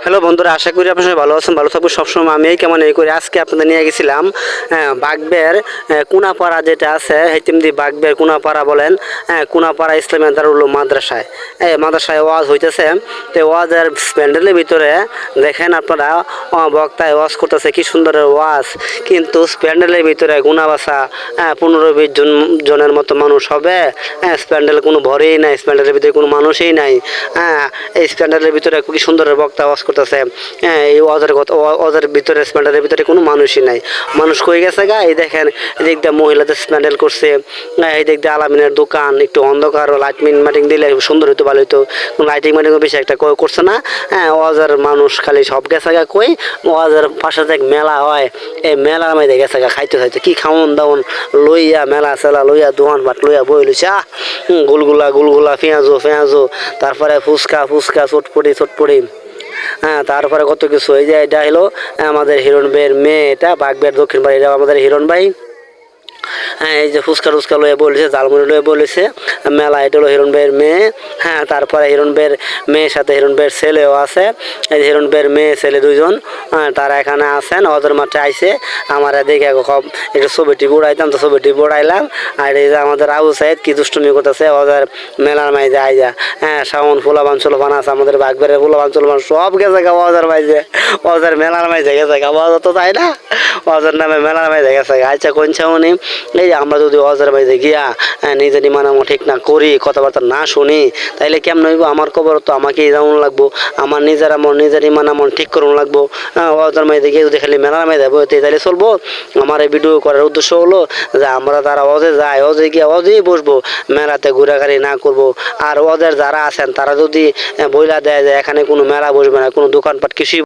Hello বন্ধুরা, আশা করি আপনার সবাই ভালো আছেন। ভালো থাকবো সবসময়। আমি এই কেমন এই করে আজকে আপনাদের নিয়ে গেছিলাম বাগবের কুনাপাড়া যেটা আছে হেতিমদি বাগবের কুনাপাড়া বলেন, কুনাপাড়া ইসলামিয়া দারুল মাদ্রাসায়। মাদ্রাসায় ওয়াজ হইতেছে। তো ওয়াজের প্যান্ডেলের ভিতরে দেখেন আপনারা বক্তায় ওয়াজ করতেছে, কি সুন্দর ওয়াজ। কিন্তু প্যান্ডেলের ভিতরে গুনাবাসা 15-20 জনের মতো মানুষ হবে। প্যান্ডেল কোনো ভরেই নাই, প্যান্ডেলের ভিতরে কোনো মানুষই নাই। এই প্যান্ডেলের ভিতরে কি সুন্দর বক্তা ওয়াজ করতেছে। এই ওয়াজের ভিতরে প্যান্ডেলের ভিতরে কোনো মানুষই নাই। মানুষ কই গেছে গা? এই দেখেন এদিক দিয়ে মহিলাদের প্যান্ডেল করছে, এই দিক দিয়ে আলামিনের দোকান। একটু অন্ধকার লাইটিং মাইটিং দিলে সুন্দর হইতো, ভালো হইতো। লাইটিং মাইটিং বেশি একটা করছে না। ওয়াজের মানুষ খালি সব গেছে গা কই? ওয়াজের পাশে যে মেলা হয়, এই মেলার মধ্যে গেছে গা খাইতে খাইতে। কি খাওন দাওন লইয়া, মেলা চেলা লইয়া, দোকান পাট লইয়া বই লইছে। গুলগুলা পেঁয়াজো, তারপরে ফুচকা চটপটি। তারপরে কত কিছু। এই যে এটা হলো আমাদের হিরণ ভাইয়ের মেয়ে, এটা বাগবের দক্ষিণ বাড়ি, এটা আমাদের হিরণ ভাই। এই যে ফুচকা টুচকা লয়ে বলেছে, ঝালমুড়ি লয়ে বলেছে মেলা। এটা হলো হিরণ ভাইয়ের মেয়ে। তারপরে হিরণ ভাইয়ের মেয়ের সাথে হিরণ ভাইয়ের ছেলেও আছে। এই হিরণ ভাইয়ের মেয়ে ছেলে দুইজন, তারা এখানে আছেন। ওদের মাঠে আইসে আমার দেখে একটু ছবিটি উড়াইতাম, তো ছবিটি উড়াইলাম। আর এই যে আমাদের আবু সাইদ কি দুষ্টুমি করতেছে ওদের মেলার মাইজে আইজা। শাওন ফুলাবান চলবান আছে, আমাদের বাগবের ফুলাবান চলবান সব গেছে গা ওদের মাইজে, ওদের মেলার মাইজে গেছে গা। ওদের তো তাই না, ওদের নামে মেলার মাইজে গেছে গা। আচ্ছা কোন ছাউনি, এই আমরা যদি অজের বাইরে গিয়া নিজের ইমানামো ঠিক না করি, কথাবার্তা না শুনি, তাইলে কেমন হইব? আমার খবর তো আমাকেই যেমন লাগবো, আমার নিজের ইমানামন ঠিক করুন লাগবো। অজের মাইতে গিয়ে যদি খালি মেলার মাইতে যাবো তাইলে চলবো? আমার এই ভিডিও করার উদ্দেশ্য হলো যে আমরা তারা অজে যাই, অজে গিয়ে অজেই বসবো, মেলাতে ঘোরাঘুরি না করবো। আর ওদের যারা আছেন তারা যদি বইলা দেয় যে এখানে কোনো মেলা বসবে না, কোনো দোকানপাট কিছুই